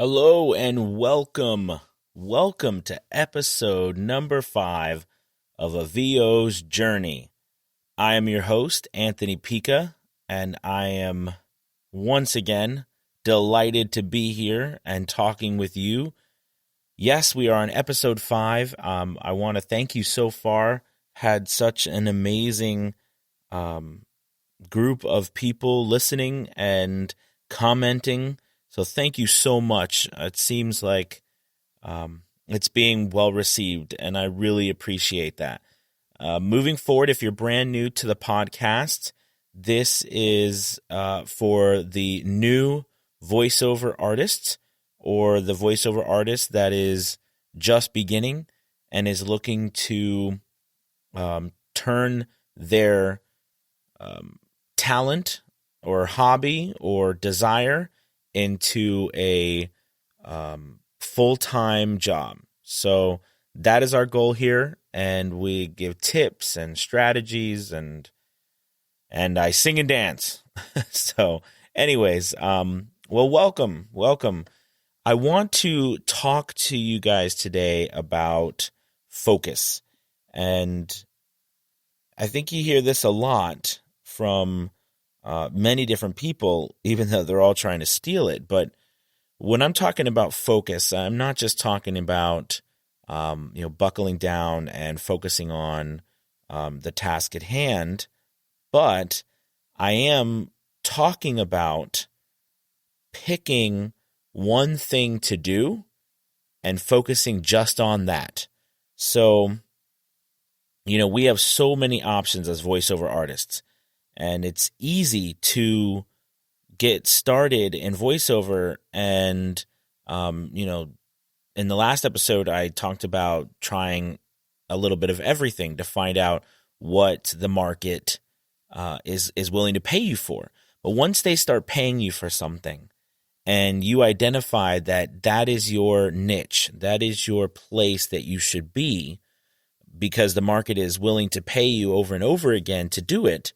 Hello and welcome. Welcome to episode number 5 of A VO's Journey. I am your host, Anthony Pica, and I am once again delighted to be here and talking with you. Yes, we are on episode 5. I want to thank you so far. Had such an amazing group of people listening and commenting. So thank you so much. It seems like it's being well received, and I really appreciate that. Moving forward, if you're brand new to the podcast, this is for the new voiceover artists or the voiceover artist that is just beginning and is looking to turn their talent or hobby or desire into a full-time job. So that is our goal here, and we give tips and strategies, and I sing and dance. So anyways, welcome. I want to talk to you guys today about focus, and I think you hear this a lot from many different people, even though they're all trying to steal it. But when I'm talking about focus, I'm not just talking about buckling down and focusing on the task at hand, but I am talking about picking one thing to do and focusing just on that. So, we have so many options as voiceover artists. And it's easy to get started in voiceover. And, in the last episode, I talked about trying a little bit of everything to find out what the market is willing to pay you for. But once they start paying you for something and you identify that that is your niche, that is your place that you should be because the market is willing to pay you over and over again to do it,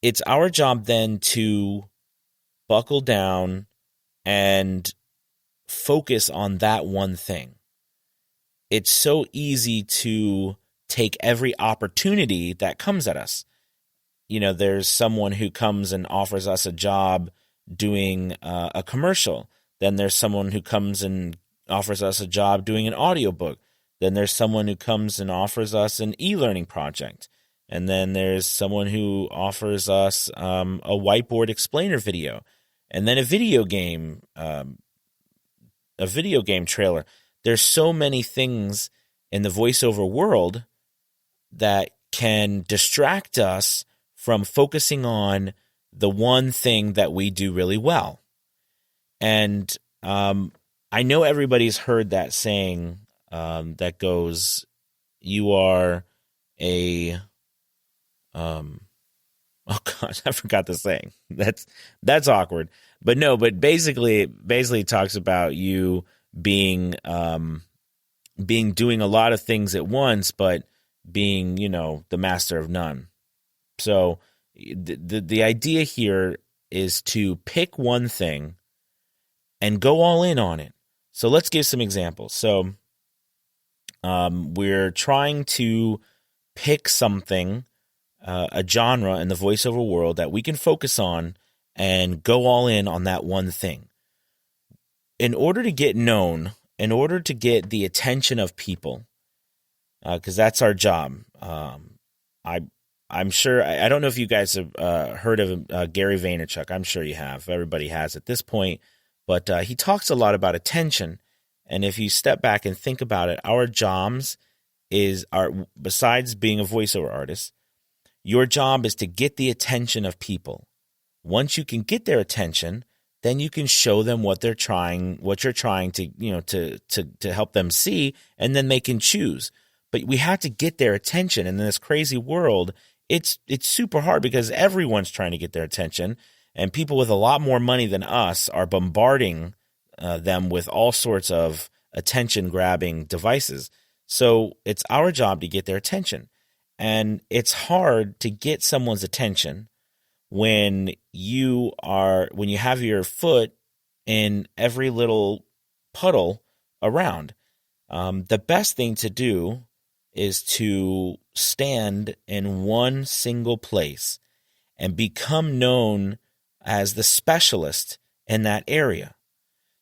it's our job then to buckle down and focus on that one thing. It's so easy to take every opportunity that comes at us. There's someone who comes and offers us a job doing a commercial. Then there's someone who comes and offers us a job doing an audiobook. Then there's someone who comes and offers us an e-learning project. And then there's someone who offers us a whiteboard explainer video, and then a video game trailer. There's so many things in the voiceover world that can distract us from focusing on the one thing that we do really well. And I know everybody's heard that saying that goes, "You are a..." Oh gosh, I forgot the saying. That's awkward. But no, but basically it talks about you being doing a lot of things at once, but being, the master of none. So the idea here is to pick one thing and go all in on it. So let's give some examples. So we're trying to pick something, a genre in the voiceover world that we can focus on and go all in on that one thing. In order to get known, in order to get the attention of people, because that's our job. I'm sure, I don't know if you guys have heard of Gary Vaynerchuk. I'm sure you have. Everybody has at this point. But he talks a lot about attention. And if you step back and think about it, our jobs besides being a voiceover artist, your job is to get the attention of people. Once you can get their attention, then you can show them what you're trying to help them see, and then they can choose. But we have to get their attention. And in this crazy world, it's super hard because everyone's trying to get their attention, and people with a lot more money than us are bombarding them with all sorts of attention-grabbing devices. So it's our job to get their attention. And it's hard to get someone's attention when you have your foot in every little puddle around. The best thing to do is to stand in one single place and become known as the specialist in that area.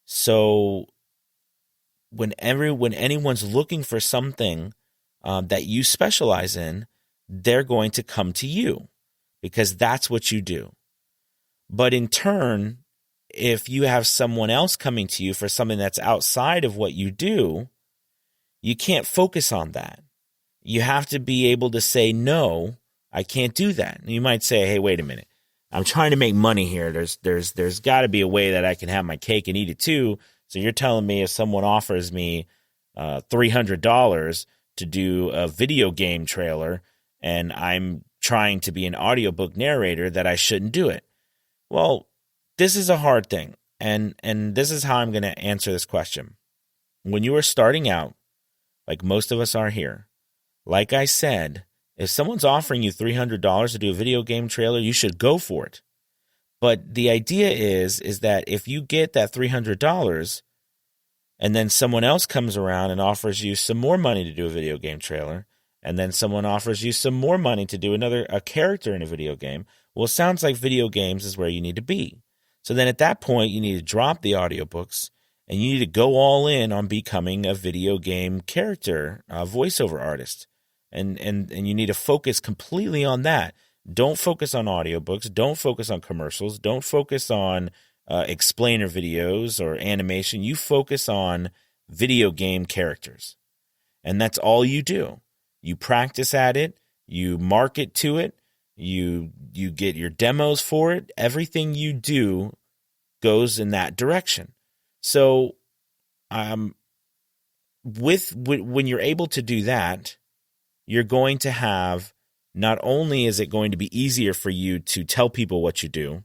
So when anyone's looking for something that you specialize in, they're going to come to you because that's what you do. But in turn, if you have someone else coming to you for something that's outside of what you do, you can't focus on that. You have to be able to say, no, I can't do that. And you might say, hey, wait a minute. I'm trying to make money here. There's got to be a way that I can have my cake and eat it too. So you're telling me if someone offers me $300 to do a video game trailer and I'm trying to be an audiobook narrator that I shouldn't do it. Well, this is a hard thing. And this is how I'm going to answer this question. When you are starting out, like most of us are here, like I said, if someone's offering you $300 to do a video game trailer, you should go for it. But the idea is that if you get that $300 and then someone else comes around and offers you some more money to do a video game trailer, and then someone offers you some more money to do a character in a video game, well, it sounds like video games is where you need to be. So then at that point, you need to drop the audiobooks and you need to go all in on becoming a video game character, a voiceover artist. And you need to focus completely on that. Don't focus on audiobooks. Don't focus on commercials. Don't focus on explainer videos or animation. You focus on video game characters. And that's all you do. You practice at it. You market to it. You get your demos for it. Everything you do goes in that direction. So when you're able to do that, you're going to have, not only is it going to be easier for you to tell people what you do,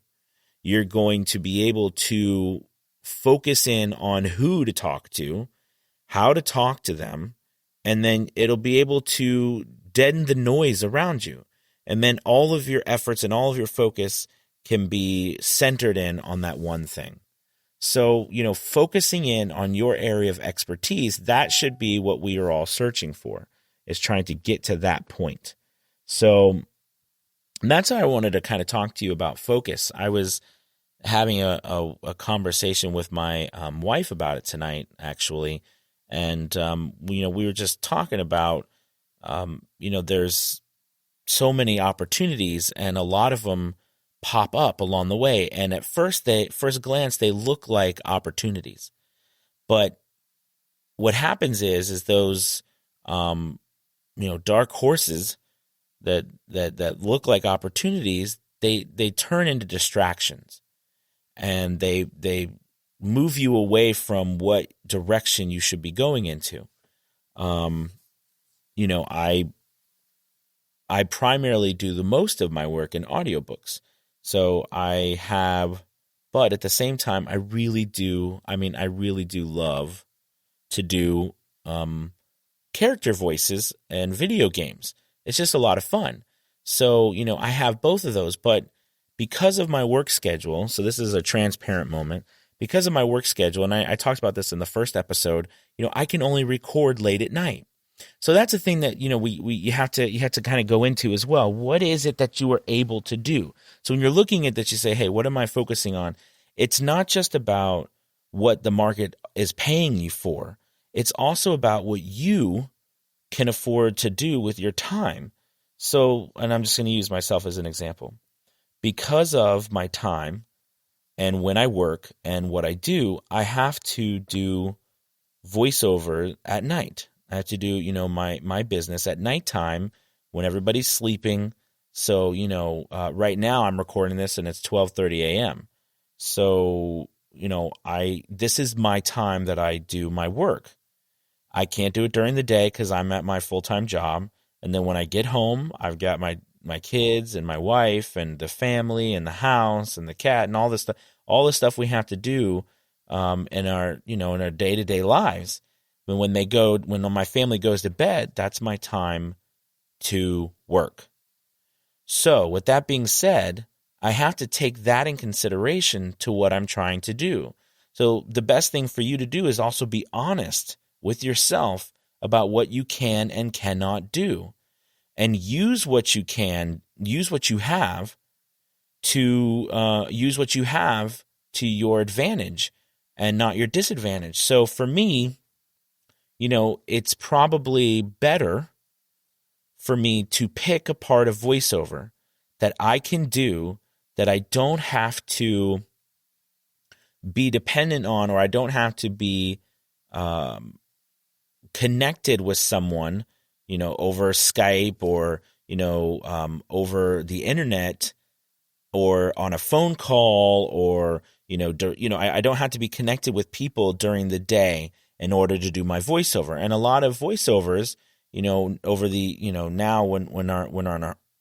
you're going to be able to focus in on who to talk to, how to talk to them, and then it'll be able to deaden the noise around you. And then all of your efforts and all of your focus can be centered in on that one thing. So, focusing in on your area of expertise, that should be what we are all searching for, is trying to get to that point. So that's how I wanted to kind of talk to you about focus. I was having a conversation with my wife about it tonight, actually. And, we were just talking about, there's so many opportunities and a lot of them pop up along the way. And at first glance, they look like opportunities. But what happens is those, dark horses that look like opportunities, they turn into distractions, and they move you away from what direction you should be going into. I primarily do the most of my work in audiobooks. So but at the same time, I really do love to do character voices and video games. It's just a lot of fun. So, I have both of those, but because of my work schedule, so this is a transparent moment, because of my work schedule, and I talked about this in the first episode, I can only record late at night. So that's a thing that, you have to kind of go into as well. What is it that you are able to do? So when you're looking at that, you say, hey, what am I focusing on? It's not just about what the market is paying you for. It's also about what you can afford to do with your time. So, and I'm just going to use myself as an example. Because of my time and when I work and what I do, I have to do voiceover at night. I have to do, my business at nighttime when everybody's sleeping. So, right now I'm recording this and it's 12:30 a.m. So, this is my time that I do my work. I can't do it during the day because I'm at my full-time job. And then when I get home, I've got my kids and my wife and the family and the house and the cat and all this stuff we have to do in our day-to-day lives. When my family goes to bed, that's my time to work. So with that being said, I have to take that in consideration to what I'm trying to do. So the best thing for you to do is also be honest with yourself about what you can and cannot do, and use what you can, use what you have to your advantage and not your disadvantage. So for me, it's probably better for me to pick a part of voiceover that I can do, that I don't have to be dependent on, or I don't have to be connected with someone, over Skype or, over the internet or on a phone call, or, I don't have to be connected with people during the day in order to do my voiceover. And a lot of voiceovers, over the, now when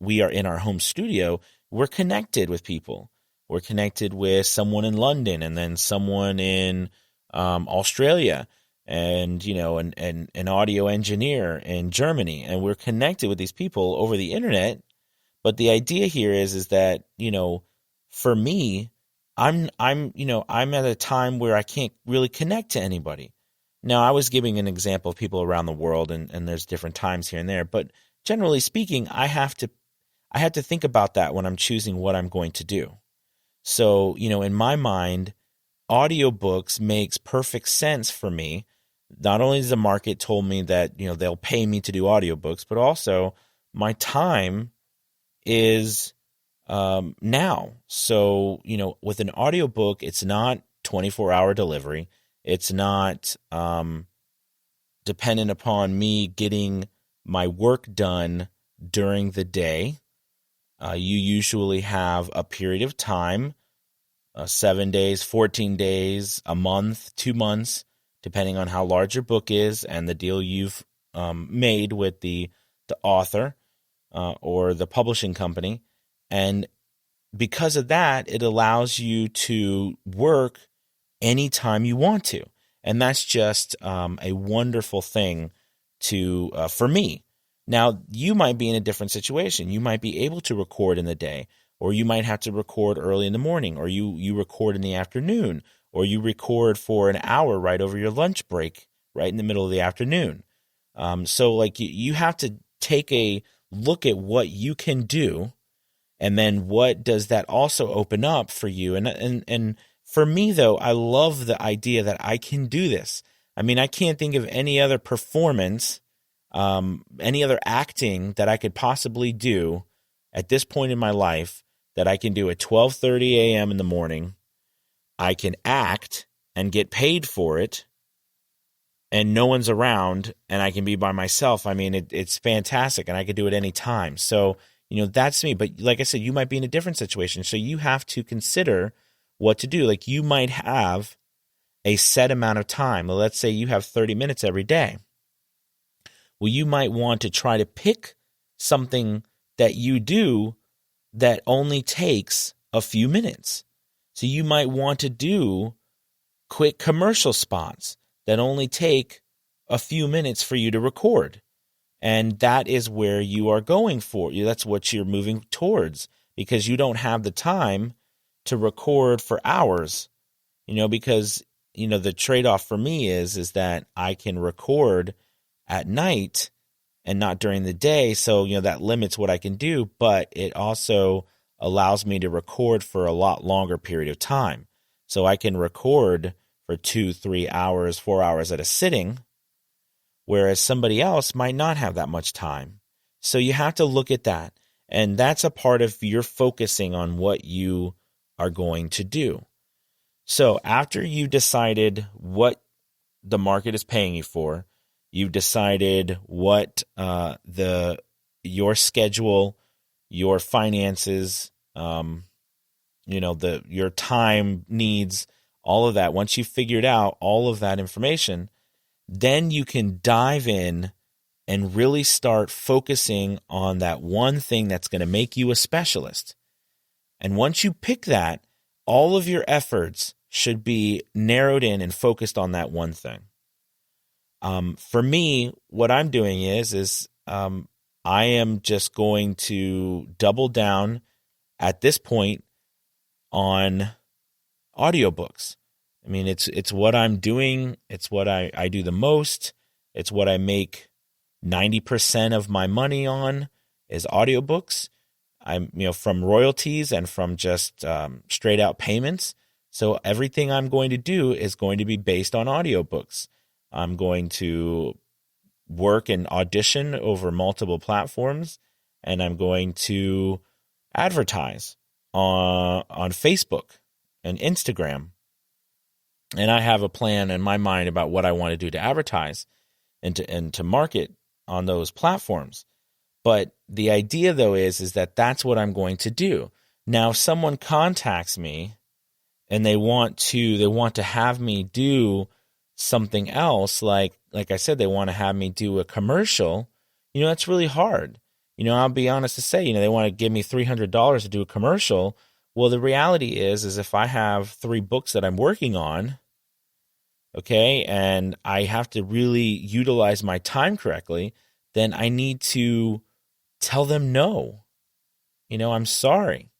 we are in our home studio, we're connected with people. We're connected with someone in London, and then someone in Australia, and an audio engineer in Germany, and we're connected with these people over the internet. But the idea here is that for me, I'm at a time where I can't really connect to anybody. Now, I was giving an example of people around the world, and there's different times here and there, but generally speaking, I have to think about that when I'm choosing what I'm going to do. So, in my mind, audiobooks makes perfect sense for me. Not only does the market told me that, they'll pay me to do audiobooks, but also my time is now. So, with an audiobook, it's not 24-hour delivery. It's not dependent upon me getting my work done during the day. You usually have a period of time, 7 days, 14 days, a month, 2 months, depending on how large your book is and the deal you've made with the author or the publishing company. And because of that, it allows you to work anytime you want to. And that's just a wonderful thing for me. Now, you might be in a different situation. You might be able to record in the day, or you might have to record early in the morning, or you record in the afternoon, or you record for an hour right over your lunch break, right in the middle of the afternoon. So you have to take a look at what you can do, and then what does that also open up for you. And for me, though, I love the idea that I can do this. I mean, I can't think of any other performance, any other acting that I could possibly do at this point in my life that I can do at 12:30 a.m. in the morning. I can act and get paid for it, and no one's around, and I can be by myself. I mean, it's fantastic, and I could do it any time. So, that's me. But like I said, you might be in a different situation, so you have to consider what to do. Like, you might have a set amount of time. Well, let's say you have 30 minutes every day. Well, you might want to try to pick something that you do that only takes a few minutes. So you might want to do quick commercial spots that only take a few minutes for you to record. And that is where you are going for. That's what you're moving towards, because you don't have the time to record for hours, because, the trade-off for me is that I can record at night and not during the day. So, that limits what I can do, but it also allows me to record for a lot longer period of time. So I can record for 2, 3 hours, 4 hours at a sitting, whereas somebody else might not have that much time. So you have to look at that. And that's a part of your focusing on what you are going to do. So after you decided what the market is paying you for, you've decided what your schedule, your finances, your time needs, all of that. Once you've figured out all of that information, then you can dive in and really start focusing on that one thing that's going to make you a specialist. And once you pick that, all of your efforts should be narrowed in and focused on that one thing. For me, what I'm doing is I am just going to double down at this point on audiobooks. I mean, it's what I'm doing. It's what I do the most. It's what I make 90% of my money on is audiobooks. I'm, from royalties and from just straight out payments. So everything I'm going to do is going to be based on audiobooks. I'm going to work and audition over multiple platforms, and I'm going to advertise on Facebook and Instagram. And I have a plan in my mind about what I want to do to advertise and to market on those platforms. But the idea, though, is that that's what I'm going to do. Now, if someone contacts me and they want to have me do something else, like I said, they want to have me do a commercial, that's really hard. I'll be honest to say, they want to give me $300 to do a commercial. Well, the reality is if I have 3 books that I'm working on, okay, and I have to really utilize my time correctly, then I need to tell them no. I'm sorry.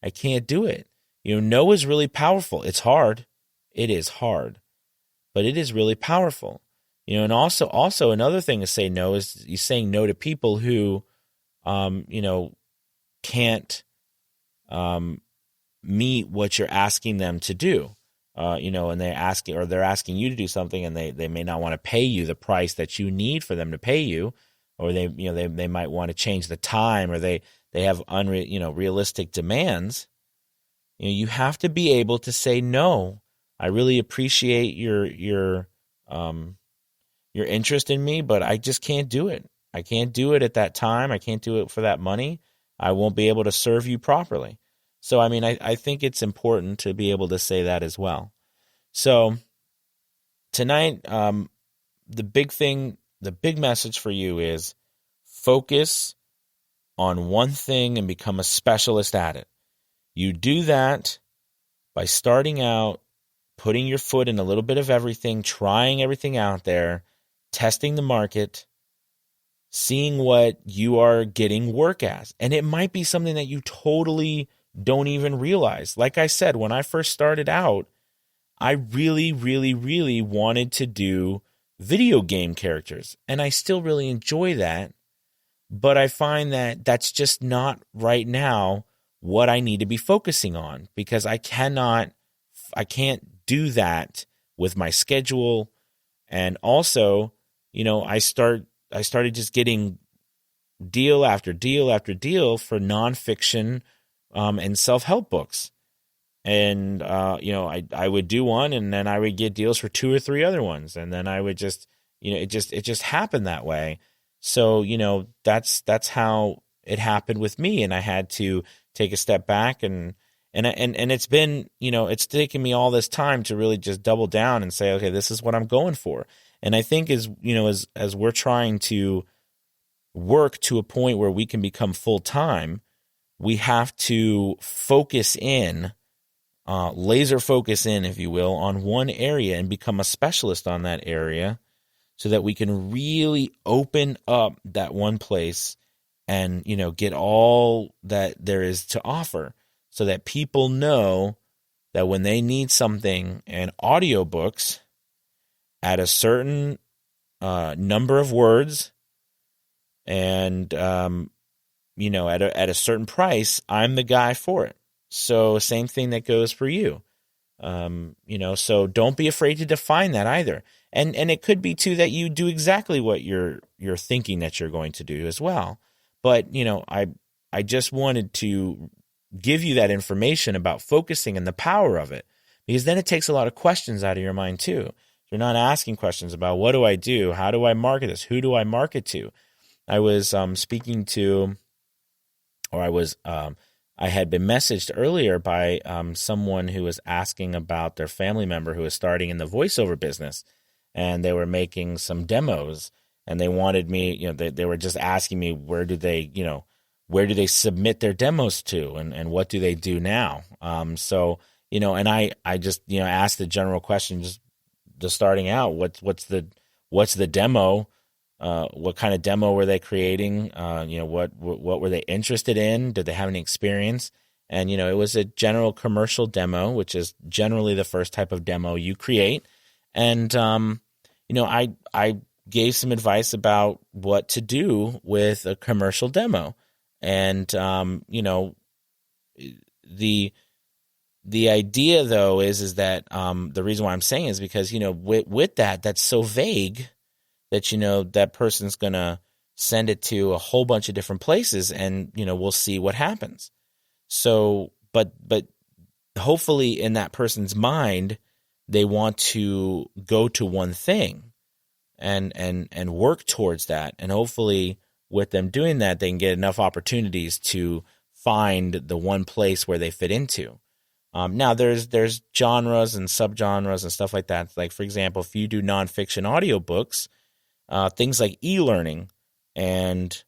I can't do it. No is really powerful. It's hard. It is hard. But it is really powerful. And also another thing to say no is you saying no to people who can't meet what you're asking them to do. And they're asking you to do something, and they may not want to pay you the price that you need for them to pay you, or they might want to change the time, or they have realistic demands. You have to be able to say no. I really appreciate your interest in me, but I just can't do it. I can't do it at that time. I can't do it for that money. I won't be able to serve you properly. So, I think it's important to be able to say that as well. So, tonight, the big message for you is focus on one thing and become a specialist at it. You do that by starting out, putting your foot in a little bit of everything, trying everything out there, testing the market, seeing what you are getting work as. And it might be something that you totally don't even realize. Like I said, when I first started out, I really, really, really wanted to do video game characters. And I still really enjoy that. But I find that that's just not right now what I need to be focusing on, because I can't do that with my schedule. And also, I started just getting deal after deal after deal for nonfiction and self-help books. And, I would do one, and then I would get deals for 2 or 3 other ones. And then I would just, it just happened that way. So, that's how it happened with me. And I had to take a step back, and it's been, it's taken me all this time to really just double down and say, okay, this is what I'm going for. And I think as we're trying to work to a point where we can become full-time, we have to focus in, laser focus in, if you will, on one area and become a specialist on that area, so that we can really open up that one place and, get all that there is to offer, so that people know that when they need something in audiobooks at a certain number of words and, at a certain price, I'm the guy for it. So same thing that goes for you. So don't be afraid to define that either. And it could be too that you do exactly what you're thinking that you're going to do as well. But, I just wanted to give you that information about focusing and the power of it, because then it takes a lot of questions out of your mind too. You're not asking questions about what do I do? How do I market this? Who do I market to? I was speaking to, or I had been messaged earlier by someone who was asking about their family member who was starting in the voiceover business, and they were making some demos, and they wanted me, they were just asking me where do they submit their demos to, and what do they do now? And I just asked the general question, just starting out, what's the demo? What kind of demo were they creating? What were they interested in? Did they have any experience? And, it was a general commercial demo, which is generally the first type of demo you create. And, I gave some advice about what to do with a commercial demo. And, the idea, though, is that the reason why I'm saying is because, with that's so vague that, that person's going to send it to a whole bunch of different places and, we'll see what happens. So, but hopefully in that person's mind, they want to go to one thing and work towards that. And hopefully with them doing that, they can get enough opportunities to find the one place where they fit into. Now there's genres and subgenres and stuff like that. Like, for example, if you do nonfiction audiobooks, things like e-learning and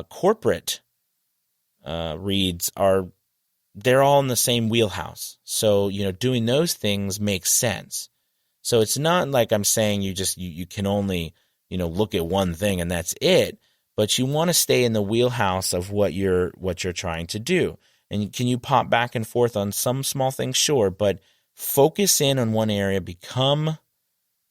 corporate reads they're all in the same wheelhouse. So, doing those things makes sense. So it's not like I'm saying you can only, look at one thing and that's it, but you want to stay in the wheelhouse of what you're trying to do. And can you pop back and forth on some small things? Sure, but focus in on one area, become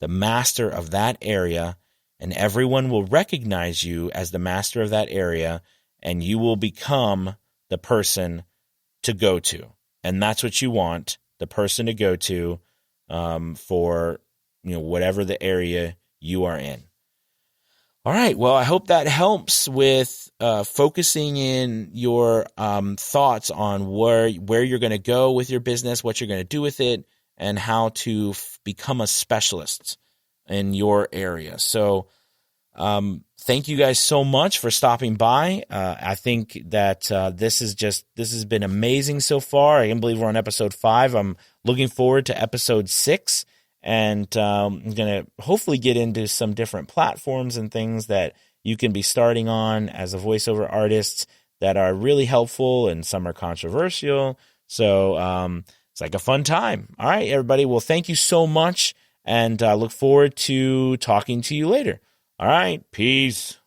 the master of that area, and everyone will recognize you as the master of that area, and you will become the person to go to. And that's what you want, the person to go to for whatever the area you are in. All right. Well, I hope that helps with focusing in your thoughts on where you're going to go with your business, what you're going to do with it, and how to become a specialist in your area. So thank you guys so much for stopping by. I think that this has been amazing so far. I can't believe we're on episode 5. I'm looking forward to episode 6. And I'm going to hopefully get into some different platforms and things that you can be starting on as a voiceover artist that are really helpful, and some are controversial. So it's like a fun time. All right, everybody. Well, thank you so much, and I look forward to talking to you later. All right, peace.